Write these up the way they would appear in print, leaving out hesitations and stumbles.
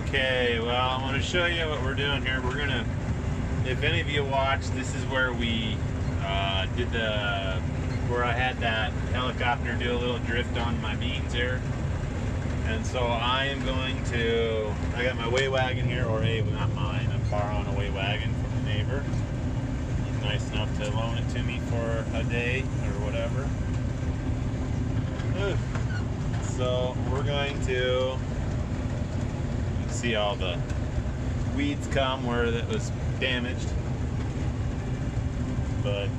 Okay, well, I'm going to show you what we're doing here. We're going to, if any of you watched, this is where we where I had that helicopter do a little drift on my beans here. And so I am going to, I got my weigh wagon here, or not mine, I'm borrowing a weigh wagon from a neighbor. He's nice enough to loan it to me for a day or whatever. So we're going to, you can see all the weeds come where that was damaged. But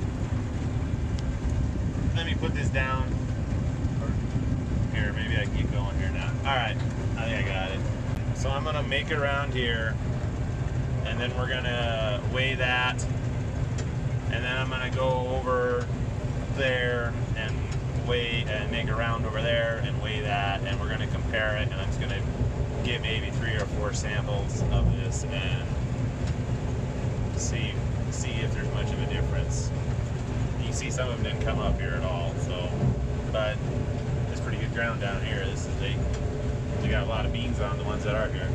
let me put this down. Here, maybe I can keep going here now. Alright, I think I got it. So I'm going to make it around here, and then we're going to weigh that, and then I'm going to go over there and weigh and make a round over there and weigh that, and we're going to compare it, and I'm just going to get maybe 3 or 4 samples of this and see if there's much of a difference. You can see some of them didn't come up here at all, so, but it's pretty good ground down here. This is they got a lot of beans on the ones that are here,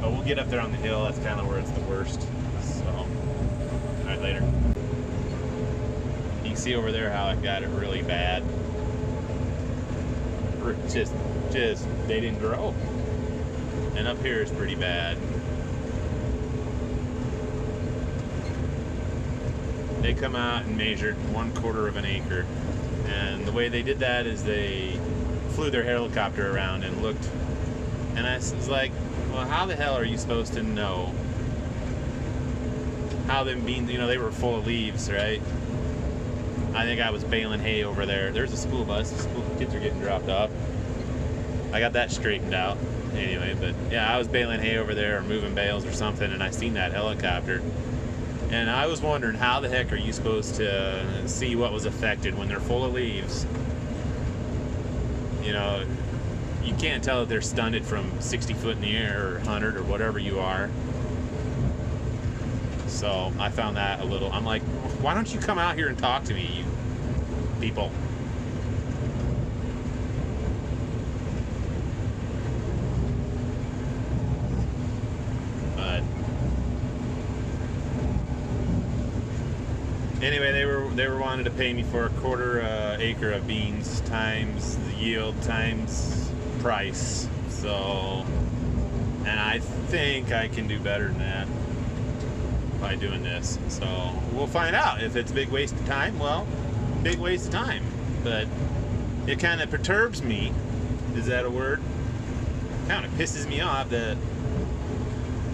but we'll get up there on the hill. That's kind of where it's the worst. So, all right, later. You can see over there how it got it really bad. Just they didn't grow, and up here is pretty bad. They come out and measured 1/4 of an acre, and the way they did that is they flew their helicopter around and looked, and I was like, well, how the hell are you supposed to know how them beans, you know, they were full of leaves, right? I think I was baling hay over there. There's a school bus. The school kids are getting dropped off. I got that straightened out anyway, but yeah, I was baling hay over there or moving bales or something, and I seen that helicopter. And I was wondering, how the heck are you supposed to see what was affected when they're full of leaves? You know, you can't tell if they're stunted from 60 foot in the air or 100 or whatever you are. So I found that a little, I'm like, why don't you come out here and talk to me, you people? But anyway, they were wanting to pay me for 1/4 acre of beans times the yield times price. So, and I think I can do better than that by doing this. So we'll find out. If it's a big waste of time, well, big waste of time. But it kind of perturbs me, is that a word? Kind of pisses me off that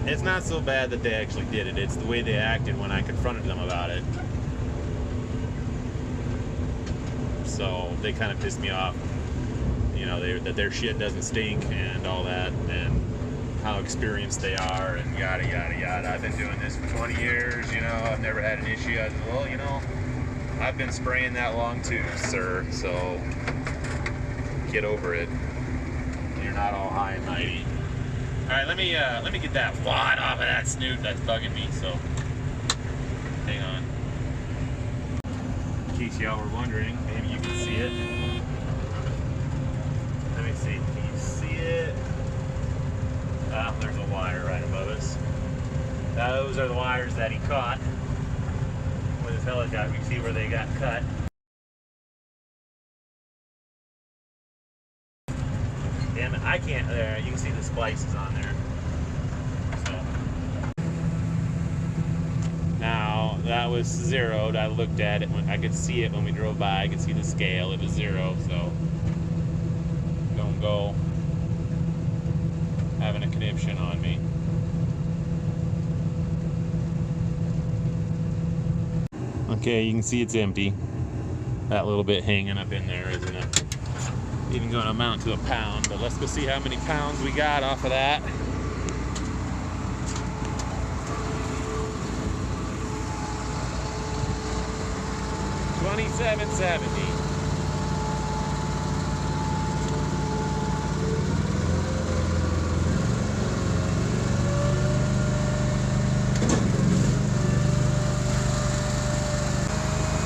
it's not so bad that they actually did it. It's the way they acted when I confronted them about it. So they kind of pissed me off, you know, that their shit doesn't stink and all that, and how experienced they are, and yada yada yada. I've been doing this for 20 years, you know, I've never had an issue. I said, well, you know, I've been spraying that long too, sir, so get over it. You're not all high and mighty. Alright, let me get that wad off of that snoot that's bugging me, so hang on. In case y'all were wondering, maybe you can see it. Let me see, can you see it? There's a wire right above us. Those are the wires that he caught with his helicopter. You can see where they got cut. Damn it, I can't, there, you can see the splices on there. So. Now, that was zeroed. I looked at it, I could see it when we drove by. I could see the scale, it was 0, so don't go having a conniption on me. Okay, you can see it's empty. That little bit hanging up in there isn't even going to amount to a pound, but let's go see how many pounds we got off of that. $27.70.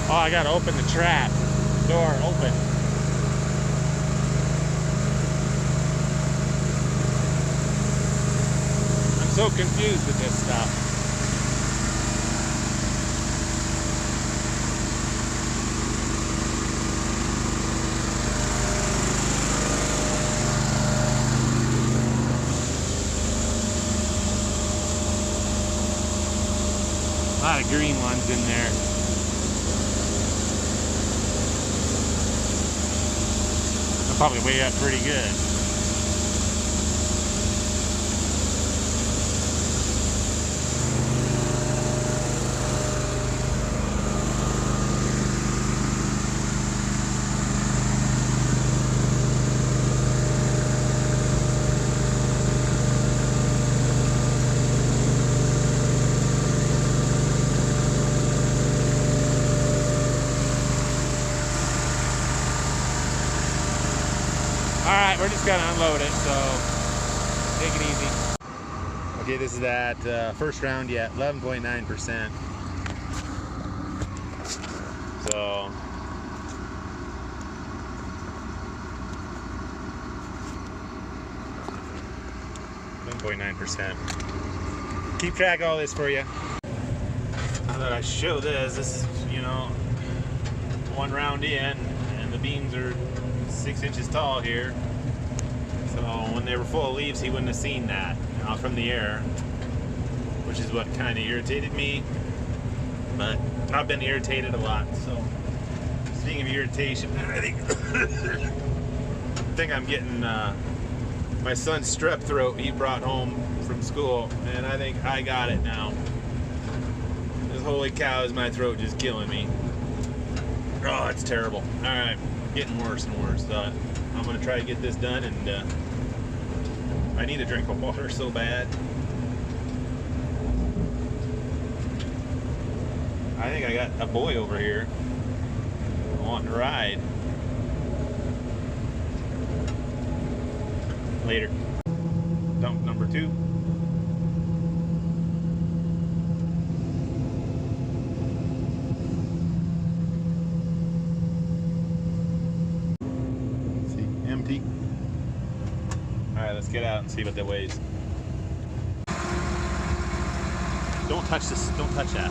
Oh, I gotta open the trap door, open. so confused with this stuff. A lot of green ones in there. They'll probably weigh up pretty good. Alright, we're just gonna unload it, so take it easy. Okay, this is that first round yet, 11.9%. So 11.9%. Keep track of all this for you. Now that I show this, this is, you know, one round in, and the beans are 6 inches tall here. So when they were full of leaves, he wouldn't have seen that from the air, which is what kind of irritated me. But I've been irritated a lot. So speaking of irritation, I think I'm getting my son's strep throat he brought home from school, and I think I got it now. This holy cow, is my throat just killing me. Oh, it's terrible. All right. Getting worse and worse. I'm gonna try to get this done, and I need a drink of water so bad. I think I got a boy over here wanting to ride. Later. Dump number 2. Empty. Alright, let's get out and see what that weighs. Don't touch this. Don't touch that.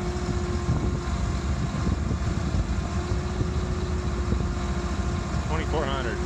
2,400.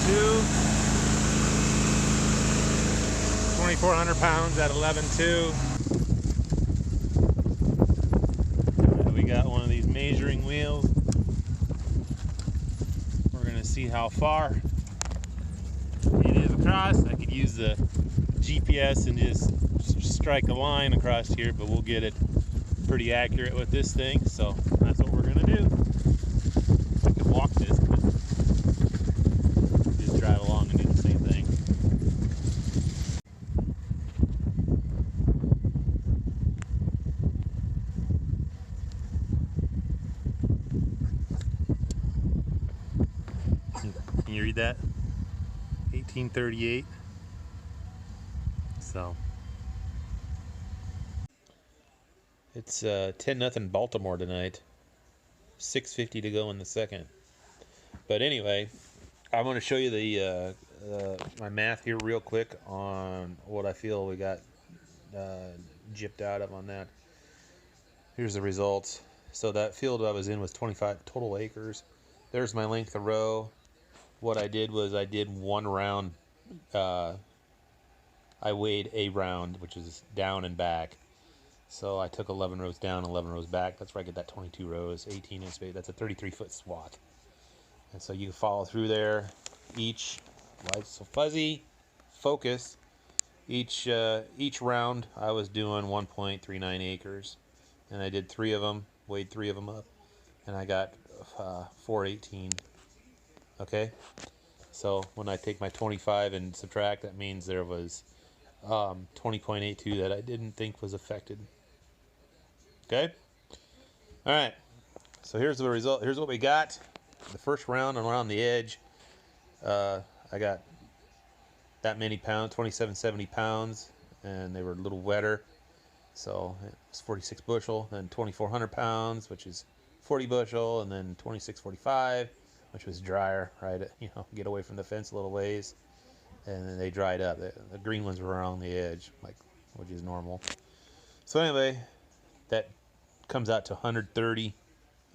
.2, 2,400 pounds at 11.2. We got one of these measuring wheels. We're gonna see how far it is across. I could use the GPS and just strike a line across here, but we'll get it pretty accurate with this thing, so that's what we're gonna do. I could walk this, but just drive along and do the same thing. Can you read that? 1838. So It's 10-0 Baltimore tonight. 6:50 to go in the second. But anyway, I'm going to show you the my math here real quick on what I feel we got gypped out of on that. Here's the results. So that field I was in was 25 total acres. There's my length of row. What I did was I did one round. I weighed a round, which is down and back. So I took 11 rows down, 11 rows back. That's where I get that 22 rows, 18 inch space. That's a 33-foot swath. And so you follow through there. Each, life's so fuzzy, focus. Each round I was doing 1.39 acres. And I did 3 of them, weighed 3 of them up. And I got 418. Okay? So when I take my 25 and subtract, that means there was 20.82 that I didn't think was affected. Okay? Alright. So here's the result. Here's what we got. The first round around the edge, I got that many pounds, 2770 pounds, and they were a little wetter. So it was 46 bushel, then 2400 pounds, which is 40 bushel, and then 2645, which was drier, right? Get away from the fence a little ways. And then they dried up. The green ones were around the edge, which is normal. So anyway, that comes out to 130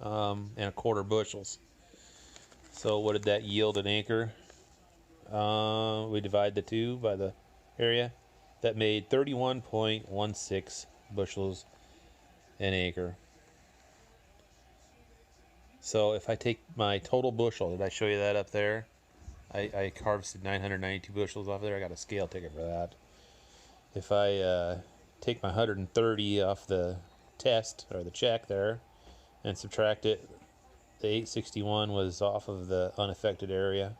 and a quarter bushels. So what did that yield an acre? We divide the 2 by the area. That made 31.16 bushels an acre. So if I take my total bushel, did I show you that up there? I harvested 992 bushels off there. I got a scale ticket for that. If I take my 130 off the test, or the check there, and subtract it, the 861 was off of the unaffected area.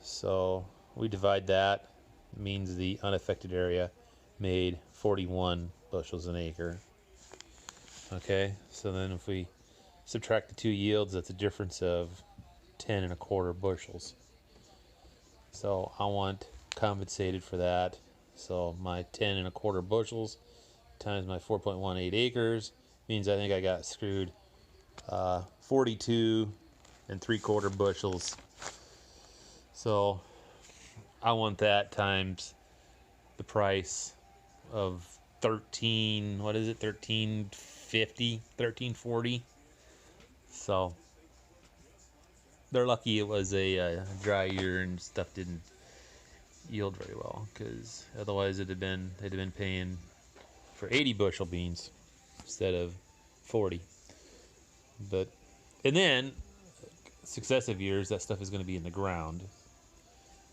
So we divide that, means the unaffected area made 41 bushels an acre. Okay, so then if we subtract the 2 yields, that's a difference of 10 and a quarter bushels. So I want compensated for that. So my 10 and a quarter bushels times my 4.18 acres means I think I got screwed 42 and 3/4 bushels. So I want that times the price of 1350, 1340. So they're lucky it was a dry year and stuff didn't yield very well, because otherwise they'd have been paying for 80 bushel beans instead of 40. And then successive years that stuff is going to be in the ground.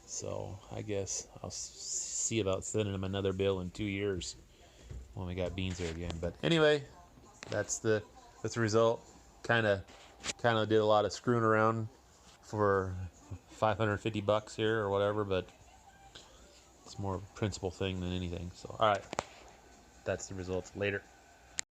So I guess I'll see about sending them another bill in 2 years when we got beans there again. But anyway, that's the result. Kind of did a lot of screwing around for 550 bucks here or whatever, but it's more of a principle thing than anything. So all right, that's the results later.